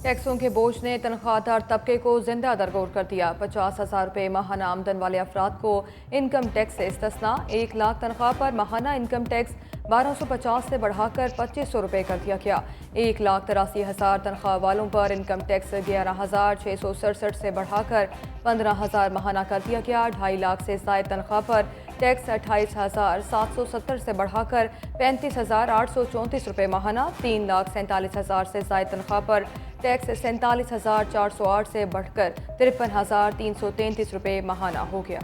टैक्सों के बोझ ने तनख्वाहदार तबके को जिंदा दरगोर कर दिया। 50,000 रुपये माहाना आमदन वाले अफराद को इनकम टैक्स से इस्तिस्ना। 1 लाख तनख्वाह पर माहाना इनकम टैक्स 1250 से बढ़ाकर 2500 रुपये कर दिया गया। 1,83,000 तनख्वाह वालों पर इनकम टैक्स 11,667 से बढ़ाकर 15,000 माहाना कर दिया गया। 2.5 लाख से ज़ायद तनख्वाह पर टैक्स 28,770 से बढ़ाकर 35,834 रुपये माहाना। 3,47,000 से ज़ायद तनख्वाह पर टैक्स 47,408 से बढ़कर 53,333 रुपये माहाना हो गया।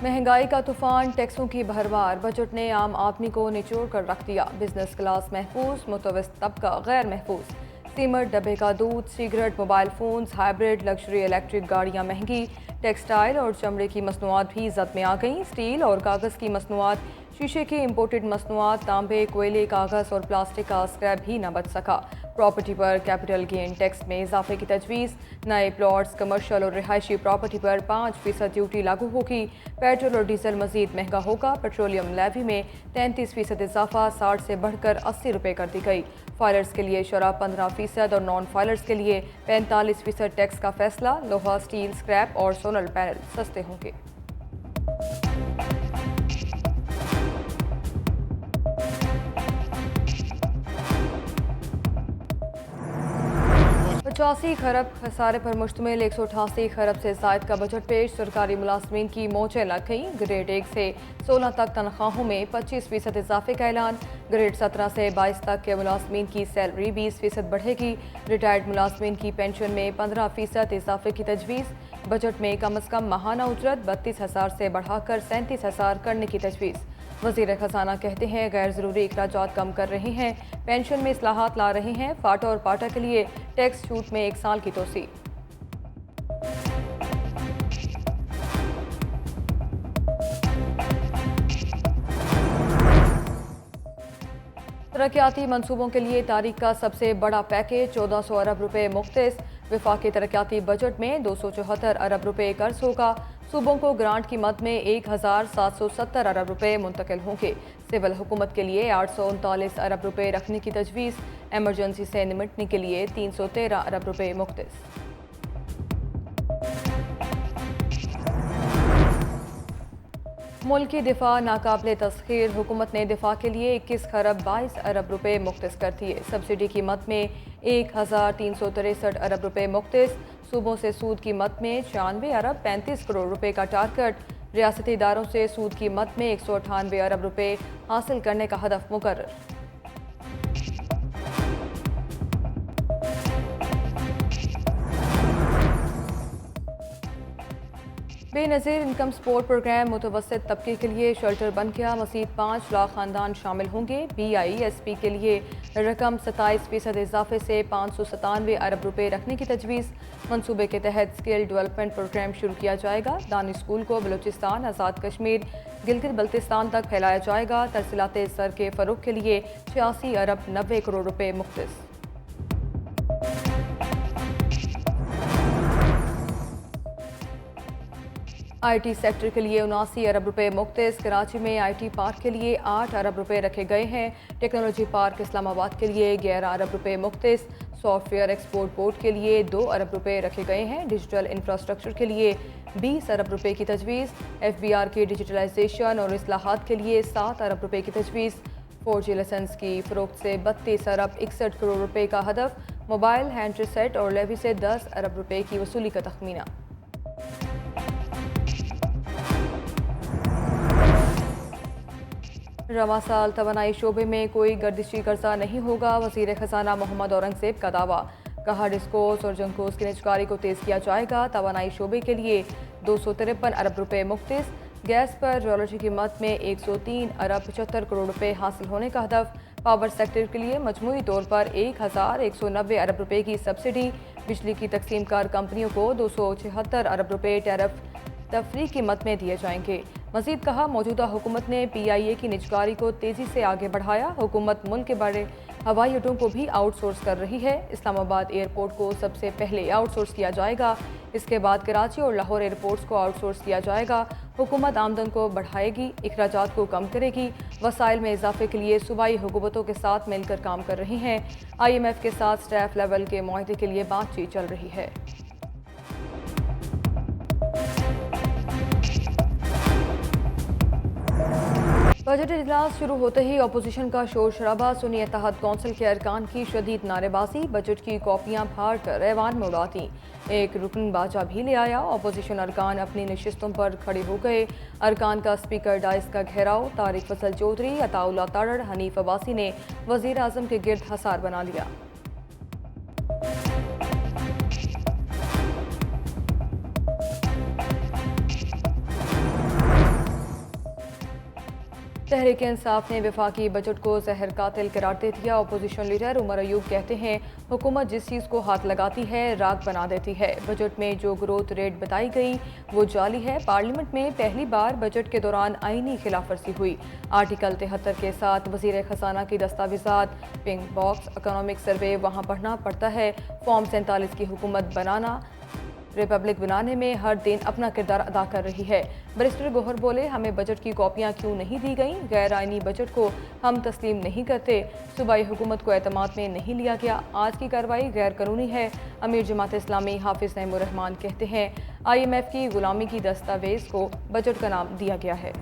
महंगाई का तूफान, टैक्सों की भरमार, बजट ने आम आदमी को निचोड़ कर रख दिया। बिजनेस क्लास महफूज, मुतवस्सित तबका गैर महफूज। सीमेंट, डब्बे का दूध, cigarette, mobile phones, hybrid, luxury electric गाड़ियाँ महंगी। टेक्सटाइल और चमड़े की मसनूआत भी जद में आ गईं। स्टील और कागज़ की मसनूआत, शीशे की इम्पोर्टेड मसनूआत, तांबे, कोयले, कागज़ और प्लास्टिक का स्क्रैप भी न बच सका। प्रॉपर्टी पर कैपिटल गेन टैक्स में इजाफे की तजवीज़। नए प्लॉट्स, कमर्शल और रिहायशी प्रॉपर्टी पर 5% ड्यूटी लागू होगी। पेट्रोल और डीजल मजीद महंगा होगा। पेट्रोलियम लेवी में 33% इजाफा, 60 से बढ़कर 80 रुपये कर दी गई। फाइलर्स के लिए शराब 15% और नॉन फाइलर्स के लिए 45% टैक्स का फैसला। लोहा, स्टील, स्क्रैप और सोलर पैनल सस्ते होंगे। पचासी खरब खसारे पर मुश्तमिल 188 खरब से ज़ायद का बजट पेश। सरकारी मुलाजमीन की मौजें लग गईं। ग्रेड 1 से 16 तक तनख्वाहों में 25% इजाफे का ऐलान। ग्रेड 17 से 22 तक के मुलाजमीन की सैलरी 20% बढ़ेगी। रिटायर्ड मुलाजमीन की पेंशन में 15% इजाफे की तजवीज़। बजट में कम अज़ कम माहाना उजरत 32,000 से बढ़ाकर 37,000 करने की तजवीज़। वज़ीर ख़जाना कहते हैं गैर ज़रूरी अखराजात कम कर रहे हैं, पेंशन में इस्लाहात ला रहे हैं। फाटा और पाटा के लिए टैक्स छूट में 1 साल की तोसी। तरक्याती मनसूबों के लिए तारीख का सबसे बड़ा पैकेज 1400 अरब रुपये मुख्तस। वफाकी तरक्याती बजट में 274 अरब रुपये कर्ज होगा। सूबों को ग्रांट की मद में 1,770 अरब रुपये मुंतकिल होंगे। सिविल हुकूमत के लिए 839 अरब रुपये रखने की तजवीज़। एमरजेंसी से निमटने के लिए 313 अरब रुपये मुख्तस। मुल्क की दिफा नाकाबिले तस्खीर। हुकूमत ने दिफा के लिए 21 खरब 22 अरब रुपये मुख्तस कर दिए। सब्सिडी की मद में 1,363 अरब रुपये मुख्तस। सूबों से सूद की मद में 96 अरब 35 करोड़ रुपये का टारगेट। रियासती इदारों से सूद की मद में 198 अरब रुपये हासिल करने का हदफ मुकर्रर। बेनज़ीर इनकम सपोर्ट प्रोग्राम मुतवस्सित तबके के लिए शेल्टर बन गया। मज़ीद 5 लाख ख़ानदान शामिल होंगे। BISP के लिए रकम 27% इजाफे से 597 अरब रुपये रखने की तजवीज़। मनसूबे के तहत स्किल डेवलपमेंट प्रोग्राम शुरू किया जाएगा। दानी स्कूल को बलूचिस्तान, आज़ाद कश्मीर, गिलगित बल्तिस्तान तक फैलाया जाएगा। तरसीलात सर के फ़रोग के लिए 86 अरब 90 करोड़ रुपये मुख्तस। IT सेक्टर के लिए 79 अरब रुपये मुख्तस। कराची में IT पार्क के लिए 8 अरब रुपये रखे गए हैं। टेक्नोलॉजी पार्क इस्लामाबाद के लिए 11 अरब रुपये मुख्तस। सॉफ्टवेयर एक्सपोर्ट बोर्ड के लिए 2 अरब रुपये रखे गए हैं। डिजिटल इंफ्रास्ट्रक्चर के लिए 20 अरब रुपये की तजवीज़। FBR की डिजिटलाइजेशन और इस्लाहात के लिए 7 अरब रुपये की तजवीज़। 4G लाइसेंस की फ़रोख्त से 32 अरब 61 करोड़ रुपये का हदफ। मोबाइल हैंडसेट और लेवी से 10 अरब रुपये की वसूली का तखमीना। रवा साल तवानाई शोबे में कोई गर्दिशी कर्जा नहीं होगा। वज़ीर ख़जाना मोहम्मद औरंगज़ेब का दावा। कहा डिस्कोस और जंकोस की निजकारी को तेज़ किया जाएगा। तवानाई शोबे के लिए 253 अरब रुपये मुख्तस। गैस पर जियोलॉजी की मद में 103 अरब 75 करोड़ रुपये हासिल होने का हदफ। पावर सेक्टर के लिए मजमूई तौर पर 1,190 अरब रुपये की सब्सिडी। बिजली की तकसीम कार कंपनियों को 276 अरब रुपये टैरिफ तफरी की मद में दिए जाएंगे। मजीद कहा मौजूदा हुकूमत ने PIA की निजकारी को तेज़ी से आगे बढ़ाया। हुकूमत मुल्क के बड़े हवाई अड्डों को भी आउटसोर्स कर रही है। इस्लामाबाद एयरपोर्ट को सबसे पहले आउटसोर्स किया जाएगा। इसके बाद कराची और लाहौर एयरपोर्ट्स को आउटसोर्स किया जाएगा। हुकूमत आमदन को बढ़ाएगी, अखराजात को कम करेगी, वसाइल में इजाफे के लिए सूबाई हुकूमतों के साथ मिलकर काम कर रही हैं। IMF के साथ स्टाफ लेवल के मुआहदे के लिए बातचीत चल रही है। बजट इजलास शुरू होते ही अपोजिशन का शोर शराबा, सुन्नी इत्तेहाद कौंसिल के अरकान की शदीद नारेबाजी, बजट की कॉपियां फाड़ कर ऐवान में उड़ाती, एक रुकन बाजा भी ले आया। अपोजिशन अरकान अपनी नशिस्तों पर खड़े हो गए। अरकान का स्पीकर डाइस का घेराव, तारिक फजल चौधरी, अताउल्ला तड़र, हनीफ अब्बासी ने वजीर आजम के गिर्द हसार बना लिया। तहरीक इंसाफ ने वफाकी बजट को जहर कातिल करार दे दिया। अपोजिशन लीडर उमर अयूब कहते हैं, हुकूमत जिस चीज़ को हाथ लगाती है राग बना देती है। बजट में जो ग्रोथ रेट बताई गई वो जाली है। पार्लियामेंट में पहली बार बजट के दौरान आईनी खिलाफ वर्जी हुई। आर्टिकल 73 के साथ वजीर खजाना की दस्तावेजात, पिंक बॉक्स, इकोनॉमिक सर्वे वहाँ पढ़ना पड़ता है। फॉर्म 47 की हुकूमत बनाना रिपब्लिक बनाने में हर दिन अपना किरदार अदा कर रही है। बैरिस्टर गोहर बोले, हमें बजट की कॉपियां क्यों नहीं दी गई? गैर आइनी बजट को हम तस्लीम नहीं करते। सूबाई हुकूमत को एतमाद में नहीं लिया गया। आज की कार्रवाई गैर कानूनी है। अमीर जमात इस्लामी हाफिज नईमुर रहमान कहते हैं, IMF की गुलामी की दस्तावेज को बजट का नाम दिया गया है।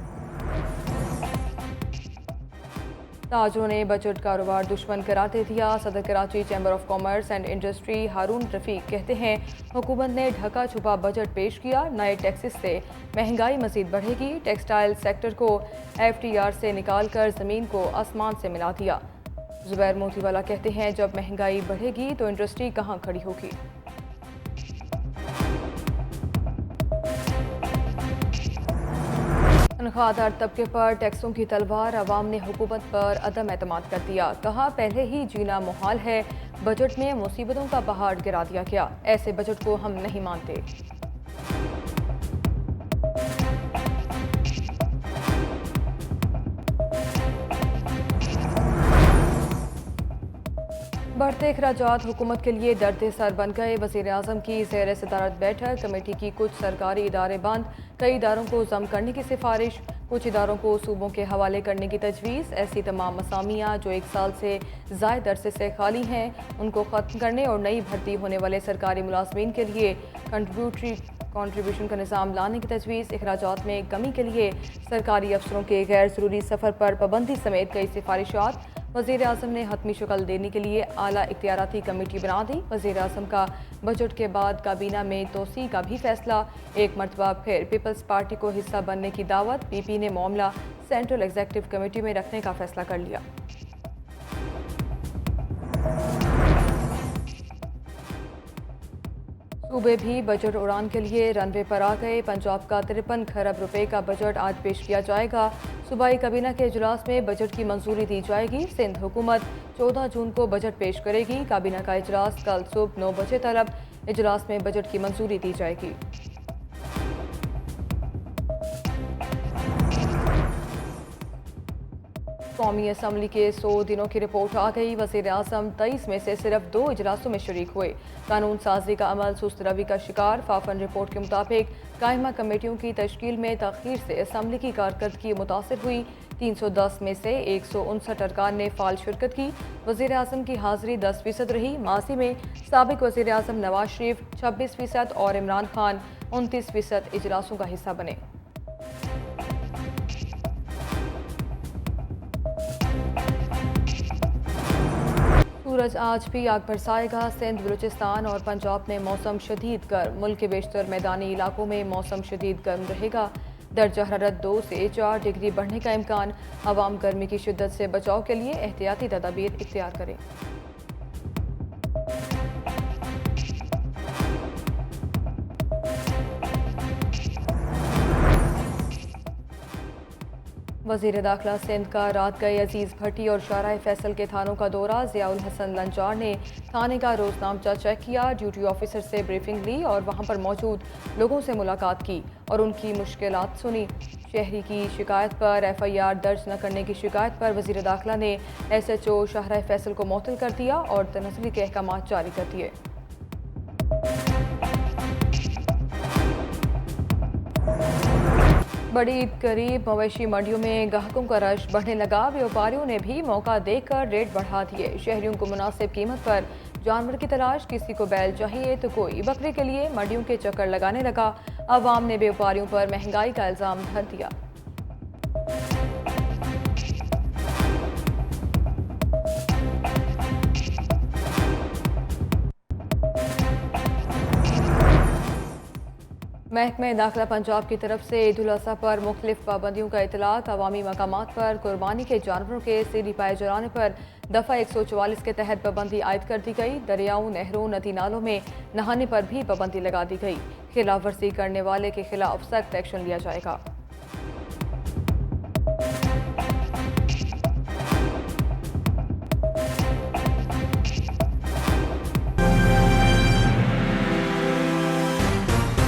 ताजरों ने बजट कारोबार दुश्मन करार दे दिया। सदर Karachi chamber of commerce and industry Haroon Rafiq कहते हैं, हुकूमत ने ढका छुपा बजट पेश किया। नए टैक्सेस से महंगाई मजीद बढ़ेगी। टेक्सटाइल सेक्टर को FTR से निकाल कर ज़मीन को आसमान से मिला दिया। जुबैर मोतीवाला कहते हैं, जब महंगाई बढ़ेगी तो इंडस्ट्री कहाँ खड़ी होगी। तनख्वाहदार तबके पर टैक्सों की तलवार, अवाम ने हुकूमत पर अदम एतमाद कर दिया। कहा, पहले ही जीना मुहाल है। बजट में मुसीबतों का पहाड़ गिरा दिया गया। ऐसे बजट को हम नहीं मानते। बढ़ते अखराजात हुकूमत के लिए दर्द सर बन गए। वज़ीर आज़म की ज़ेर सदारत बैठक, कमेटी की कुछ सरकारी इदारे बंद, कई इदारों को जम करने की सिफारिश, कुछ इदारों को सूबों के हवाले करने की तजवीज़। ऐसी तमाम मसामियाँ जो 1 साल से ज़ायद अरसे से खाली हैं, उनको ख़त्म करने और नई भर्ती होने वाले सरकारी मुलाजमीन के लिए कंट्रीब्यूशन का निज़ाम लाने की तजवीज़। अखराजात में कमी के लिए सरकारी अफसरों के गैर ज़रूरी सफ़र पर पाबंदी समेत कई सिफारिशात। वज़ीर आज़म ने हतमी शक्ल देने के लिए आला इख्तियाराती कमेटी बना दी। वज़ीर आज़म का बजट के बाद काबीना में तोसी का भी फैसला। एक मरतबा फिर पीपल्स पार्टी को हिस्सा बनने की दावत। PP ने मामला सेंट्रल एग्जीक्यूटिव कमेटी में रखने का फैसला कर लिया। सूबे भी बजट उड़ान के लिए रनवे पर आ गए। पंजाब का 53 खरब रुपए का बजट आज पेश किया जाएगा। सूबाई काबीना के इजलास में बजट की मंजूरी दी जाएगी। सिंध हुकूमत 14 जून को बजट पेश करेगी। काबीना का इजलास कल सुबह 9 बजे तलब। इजलास में बजट की मंजूरी दी जाएगी। कौमी असम्बली के 100 दिनों की रिपोर्ट आ गई। वज़ीर आज़म 23 में से सिर्फ 2 इजलासों में शरीक हुए। कानून साजी का अमल सुस्त रवि का शिकार। फाफन रिपोर्ट के मुताबिक कायमा कमेटियों की तश्कील में तख़ीर से असम्बली की कारकर्दगी मुतासर हुई। 310 में से 159 अरकान ने फ़ाल शिरकत की। वज़ीर आज़म की हाज़िरी 10% रही। माजी में साबिक़ वज़ीर आज़म नवाज शरीफ 26% और इमरान खान 29% इजलासों का हिस्सा बने। सूरज आज भी आग बरसाएगा। सिंध, बलूचिस्तान और पंजाब में मौसम शदीद गर्म। मुल्क के बेशतर मैदानी इलाकों में मौसम शदीद गर्म रहेगा। दर्जा हरारत 2 से 4 डिग्री बढ़ने का इम्कान। अवाम गर्मी की शिद्दत से बचाव के लिए एहतियाती तदाबीर इख्तियार करें। वज़ीर दाखिला सिंध का रात गए अजीज़ भट्टी और शाहराह फैसल के थानों का दौरा। ज़ियाउल हसन लंचार ने थाने का रोजनामचा चेक किया, ड्यूटी ऑफिसर से ब्रीफिंग ली और वहां पर मौजूद लोगों से मुलाकात की और उनकी मुश्किलात सुनी। शहरी की शिकायत पर FIR दर्ज न करने की शिकायत पर वज़ीर दाखिला ने SHO शाहराह फैसल को मुअत्तल कर दिया और तनज़्ज़ुली के अहकाम जारी कर दिए। बड़ी ईद करीब मवेशी मंडियों में ग्राहकों का रश बढ़ने लगा। व्यापारियों ने भी मौका देकर रेट बढ़ा दिए। शहरियों को मुनासिब कीमत पर जानवर की तलाश, किसी को बैल चाहिए तो कोई बकरे के लिए मंडियों के चक्कर लगाने लगा। अवाम ने व्यापारियों पर महंगाई का इल्जाम धर दिया। महकमे दाखिला पंजाब की तरफ से ईद उल अज़हा पर मुख्तलिफ पाबंदियों का इतलात। अवामी मकामात पर कुर्बानी के जानवरों के सीधी पाए जलाने पर दफ़ा 144 के तहत पाबंदी आयद कर दी गई। दरियाओं, नहरों, नदी नालों में नहाने पर भी पाबंदी लगा दी गई। खिलाफ वर्जी करने वाले के खिलाफ सख्त एक्शन लिया जाएगा।